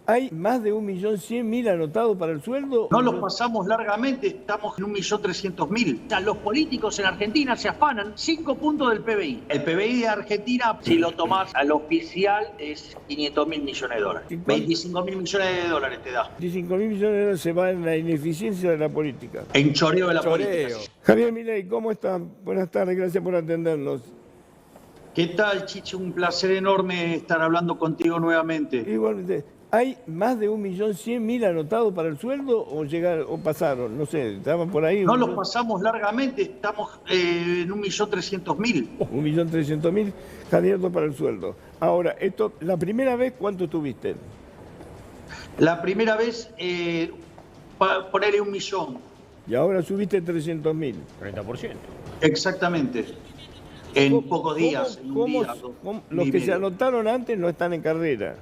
¿Hay más de 1.100.000 anotados para el sueldo? No los pasamos largamente, estamos en 1.300.000. O sea, los políticos en Argentina se afanan 5 puntos del PBI. El PBI de Argentina, si lo tomás al oficial, es 500.000 millones de dólares. 25.000 millones de dólares te da. 25.000 millones de dólares se va en la ineficiencia de la política. En choreo de la política. Javier Milei, ¿cómo están? Buenas tardes, gracias por atendernos. ¿Qué tal, Chiche? Un placer enorme estar hablando contigo nuevamente. Igualmente. ¿Hay más de 1.100.000 anotados para el sueldo o pasaron? No sé, estaban por ahí. No los pasamos largamente, estamos en 1.300.000. 1.300.000 candidatos para el sueldo. Ahora, la primera vez, ¿cuánto tuviste? La primera vez, ponerle 1 millón. Y ahora subiste 300.000. 30%. Exactamente. En pocos días. En un día, los que se anotaron antes no están en carrera.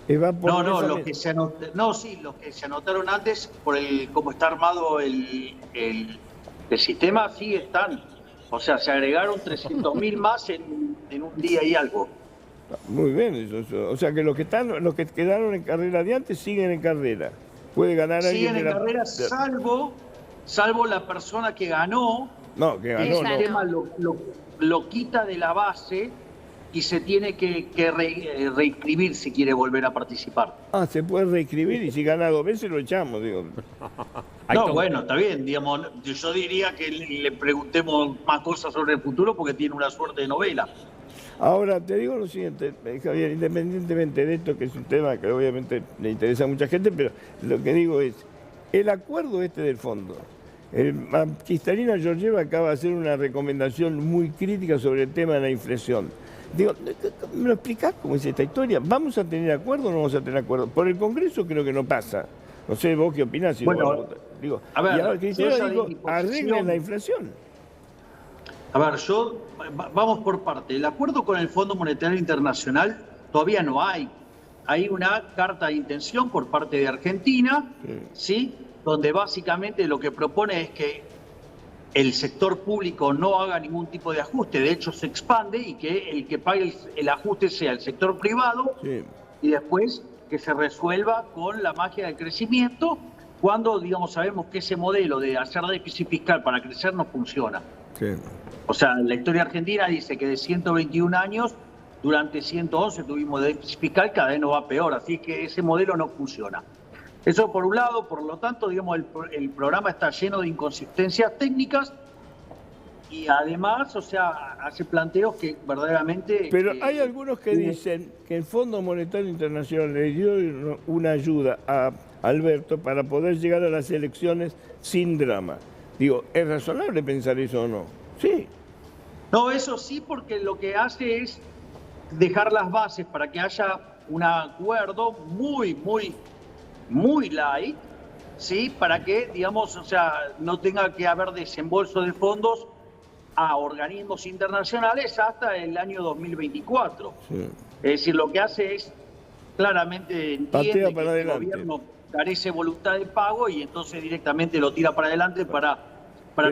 Los que se anotaron antes, por cómo está armado el sistema, sí están. O sea, se agregaron 300.000 más en un día y algo. Muy bien, eso. O sea que los que quedaron en carrera de antes siguen en carrera. Puede ganar alguien. Siguen en carrera, salvo la persona que ganó. No, que ganó. El sistema lo quita de la base y se tiene que reinscribir si quiere volver a participar. Ah, se puede reinscribir y si gana 2 veces lo echamos, digo. No, bueno, está bien, digamos, yo diría que le preguntemos más cosas sobre el futuro porque tiene una suerte de novela. Ahora, te digo lo siguiente, Javier, independientemente de esto, que es un tema que obviamente le interesa a mucha gente, pero lo que digo es, el acuerdo del fondo, Kristalina Georgieva acaba de hacer una recomendación muy crítica sobre el tema de la inflación. Digo, ¿me lo explicás cómo es esta historia? ¿Vamos a tener acuerdo o no vamos a tener acuerdo? Por el Congreso creo que no pasa. No sé, vos qué opinás. Bueno, digo, a ver, y ahora Cristina dijo, arreglen la inflación. A ver, vamos por parte. El acuerdo con el Fondo Monetario Internacional todavía no hay. Hay una carta de intención por parte de Argentina, ¿sí? Donde básicamente lo que propone es que el sector público no haga ningún tipo de ajuste, de hecho se expande y que el que pague el ajuste sea el sector privado, y después que se resuelva con la magia del crecimiento cuando, digamos, sabemos que ese modelo de hacer déficit fiscal para crecer no funciona. Sí. O sea, la historia argentina dice que de 121 años, durante 111 tuvimos déficit fiscal, cada vez nos va peor, así que ese modelo no funciona. Eso por un lado, por lo tanto, digamos, el programa está lleno de inconsistencias técnicas y además, o sea, hace planteos que verdaderamente... Pero hay algunos que dicen que el Fondo Monetario Internacional le dio una ayuda a Alberto para poder llegar a las elecciones sin drama. Digo, ¿es razonable pensar eso o no? Sí. No, eso sí, porque lo que hace es dejar las bases para que haya un acuerdo muy light, ¿sí? Para que, digamos, o sea, no tenga que haber desembolso de fondos a organismos internacionales hasta el año 2024. Sí. Es decir, lo que hace es claramente entiende que el gobierno carece voluntad de pago y entonces directamente lo tira para adelante para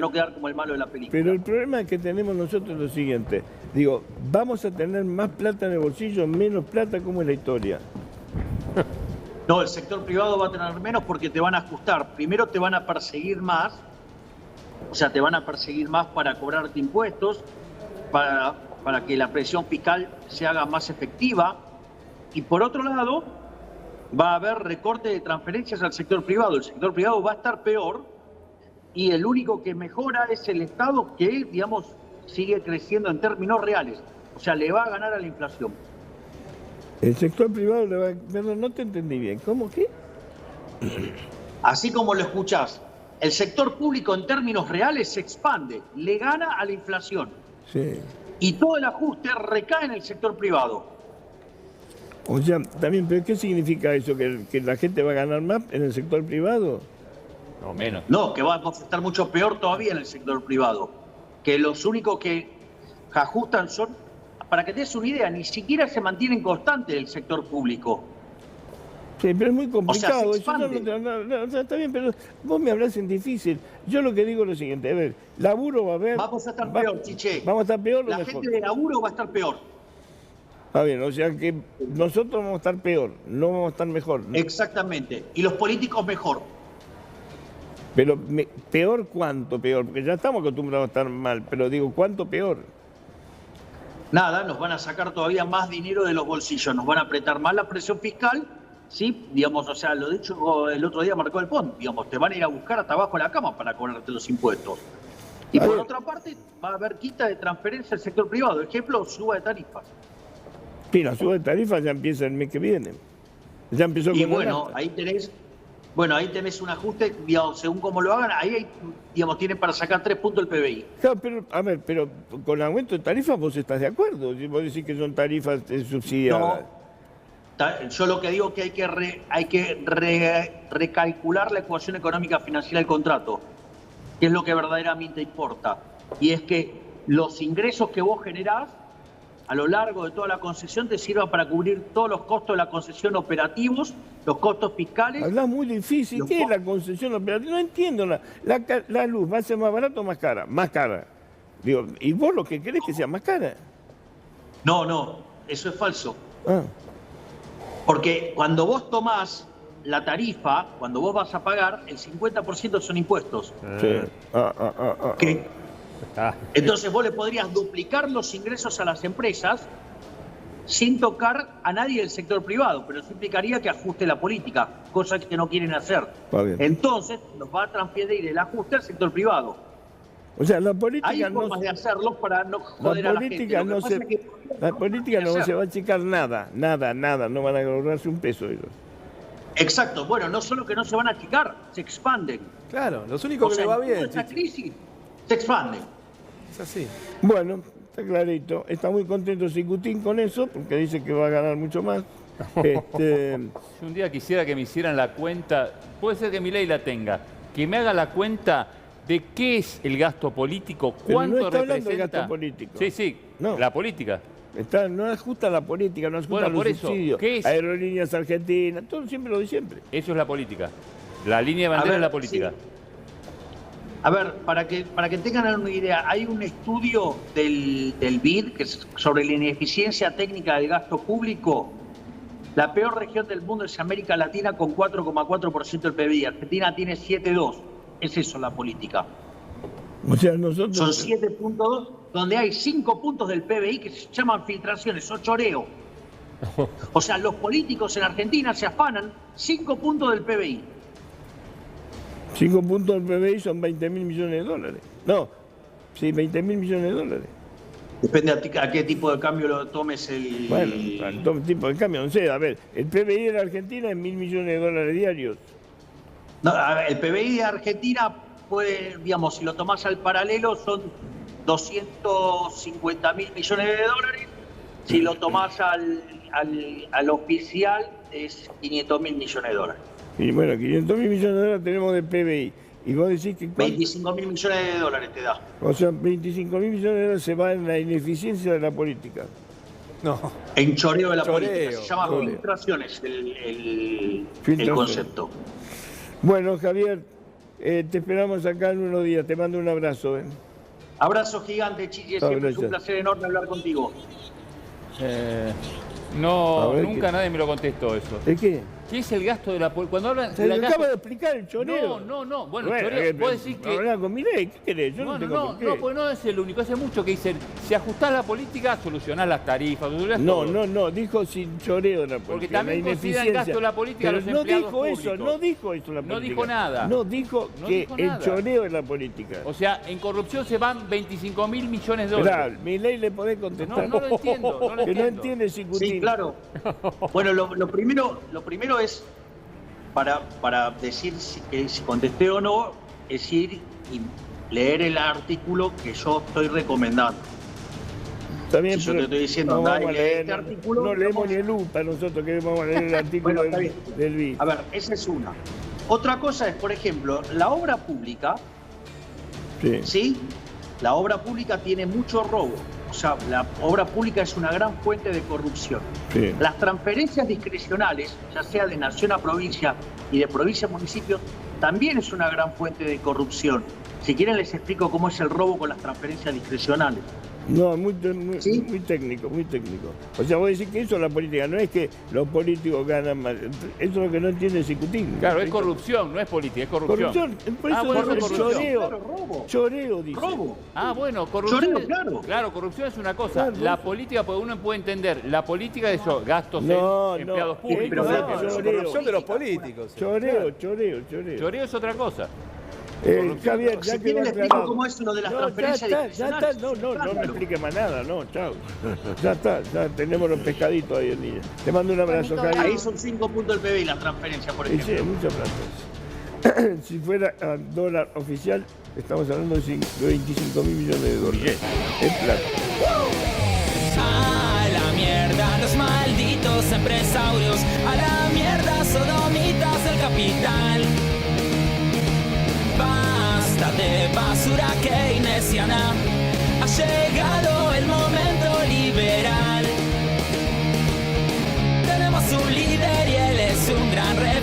no quedar como el malo de la película. Pero el problema que tenemos nosotros es lo siguiente. Digo, ¿vamos a tener más plata en el bolsillo, menos plata? ¿Cómo es la historia? No, el sector privado va a tener menos porque te van a ajustar. Primero te van a perseguir más, o sea, te van a perseguir más para cobrarte impuestos, para que la presión fiscal se haga más efectiva. Y por otro lado, va a haber recorte de transferencias al sector privado. El sector privado va a estar peor y el único que mejora es el Estado que, digamos, sigue creciendo en términos reales. O sea, le va a ganar a la inflación. El sector privado le va a... Perdón, no te entendí bien. ¿Cómo qué? Así como lo escuchás, el sector público en términos reales se expande, le gana a la inflación. Sí. Y todo el ajuste recae en el sector privado. O sea, también, ¿pero qué significa eso? ¿Que la gente va a ganar más en el sector privado? No, menos. No, que vamos a estar mucho peor todavía en el sector privado. Que los únicos que ajustan son... Para que te des una idea, ni siquiera se mantiene constante el sector público. Sí, pero es muy complicado. O sea, no, está bien, pero vos me hablas en difícil. Yo lo que digo es lo siguiente, a ver, laburo va a haber... Vamos a estar peor, Chiche. Vamos a estar peor. La gente de laburo va a estar peor. Está bien, o sea que nosotros vamos a estar peor, no vamos a estar mejor. Exactamente. Y los políticos mejor. Pero peor, ¿cuánto peor? Porque ya estamos acostumbrados a estar mal, pero digo, ¿cuánto peor? Nada, nos van a sacar todavía más dinero de los bolsillos, nos van a apretar más la presión fiscal, ¿sí? Digamos, o sea, lo dicho el otro día marcó el fondo, digamos, te van a ir a buscar hasta abajo de la cama para cobrarte los impuestos. Y por otra parte, va a haber quita de transferencia al sector privado. Ejemplo, suba de tarifas. Sí, la suba de tarifas ya empieza el mes que viene. Ya empezó con Y la bueno, nafta. ahí tenés un ajuste, digamos, según cómo lo hagan, ahí digamos, tienen para sacar 3 puntos el PBI. Claro, pero, a ver, pero con aumento de tarifas vos estás de acuerdo. Si vos decís que son tarifas subsidiadas. No, yo lo que digo es que hay que recalcular la ecuación económica financiera del contrato, que es lo que verdaderamente importa. Y es que los ingresos que vos generás a lo largo de toda la concesión te sirvan para cubrir todos los costos de la concesión operativos, los costos fiscales. Hablas muy difícil. ¿Qué es la concesión operativa? No entiendo. La luz va a ser más barata o más cara. Más cara. Digo, ¿y vos lo que querés que sea más cara? No, eso es falso. Ah. Porque cuando vos tomás la tarifa, cuando vos vas a pagar, el 50% son impuestos. Sí. ¿Qué? Entonces vos le podrías duplicar los ingresos a las empresas sin tocar a nadie del sector privado, pero eso implicaría que ajuste la política, cosa que no quieren hacer. Entonces nos va a transferir el ajuste al sector privado. O sea, la política hay formas de hacerlo para no joder a la gente. La política no se va a achicar nada, no van a ahorrarse un peso ellos. Exacto, bueno, no solo que no se van a achicar, se expanden. Claro, los únicos que le va bien. En esta crisis se expanden. Es así. Bueno, está clarito. Está muy contento Sicutín con eso, porque dice que va a ganar mucho más. Yo un día quisiera que me hicieran la cuenta, puede ser que Milei la tenga, que me haga la cuenta de qué es el gasto político, cuánto no está representa. Hablando de gasto político. Sí, no. La política. No ajusta la política, no ajusta los subsidios. ¿Qué es? Aerolíneas Argentinas, todo siempre lo de siempre. Eso es la política. La línea de bandera es la política. Sí. A ver, para que tengan una idea, hay un estudio del BID que es sobre la ineficiencia técnica del gasto público. La peor región del mundo es América Latina con 4,4% del PBI. Argentina tiene 7,2%. Es eso la política. O sea, nosotros... Son 7,2, donde hay 5 puntos del PBI que se llaman filtraciones o choreo. O sea, los políticos en Argentina se afanan 5 puntos del PBI. 5 puntos del PBI son 20.000 millones de dólares. No, sí, 20.000 millones de dólares. Depende a qué tipo de cambio lo tomes el... Bueno, al tipo de cambio, no sé. A ver, el PBI de la Argentina es 1.000 millones de dólares diarios. No, a ver, el PBI de Argentina puede, digamos, si lo tomás al paralelo, son 250.000 millones de dólares. Si lo tomás al oficial, es 500.000 millones de dólares. Y bueno, 500.000 millones de dólares tenemos de PBI. Y vos decís que... 25.000 millones de dólares te da. O sea, 25.000 millones de dólares se va en la ineficiencia de la política. No. En choreo de la Choreo. política. Se llama filtraciones el concepto. Bueno, Javier, te esperamos acá en unos días. Te mando un abrazo. Abrazo gigante, Chiche. Siempre es un placer enorme hablar contigo. Nunca nadie me lo contestó eso. ¿De qué? ¿Qué es el gasto de la política? Cuando hablan Se lo acabo de explicar el choreo. No. Bueno, choreo, vos decís que... Hablar con Milei, ¿qué querés? Yo no tengo por qué. No, pues no es el único. Hace mucho que dicen, si ajustás la política, solucionás las tarifas, No, dijo sin choreo de la política. Porque también consideran gasto de la política pero los empleados públicos. No dijo eso la política. No dijo nada. No dijo que el choreo de la política. O sea, en corrupción se van 25.000 millones de dólares. Claro, Milei le podés contestar. No lo entiendo. Que no entiende Sicutín. Sí, claro. Bueno, lo primero es... Para decir si contesté o no, es ir y leer el artículo que yo estoy recomendando. Está bien, si yo te estoy diciendo, no vamos a leer, este artículo. No leemos ni el UPA nosotros que vamos a leer el artículo del BID. A ver, esa es una. Otra cosa es, por ejemplo, la obra pública. ¿Sí? La obra pública tiene mucho robo. O sea, la obra pública es una gran fuente de corrupción. Sí. Las transferencias discrecionales, ya sea de nación a provincia y de provincia a municipio, también es una gran fuente de corrupción. Si quieren les explico cómo es el robo con las transferencias discrecionales. No, ¿Sí? muy técnico, muy técnico. O sea, vos decís que eso es la política, no es que los políticos ganan más. Eso es lo que no entiende Cicutín. Claro, es corrupción, no es política, es corrupción. Corrupción, por eso bueno, es corrupción. choreo. Claro, robo. Choreo, dice. Robo. Bueno, corrupción. Choreo, es- claro. Claro, corrupción es una cosa. Claro, La política, porque uno puede entender, la política de esos gastos No, en empleados no, públicos. pero no, fíjate, Corrupción de los políticos. Choreo. Choreo es otra cosa. Javier, ya Si que quiere va le explico aclarado. cómo es lo de las No, transferencias ya discrecionales. está, no me Claro. explique más nada, no, chao. Ya está, ya tenemos los pescaditos ahí en día. Te mando un abrazo, Nicolás. Javier. Ahí son 5 puntos del PBI las transferencias, por Y sí, ejemplo. es mucha plata. Si fuera a dólar oficial, estamos hablando de 25.000 millones de dólares. Es plata. A la mierda los malditos empresarios, a la mierda sodomitas del capital. Basta de basura keynesiana, ha llegado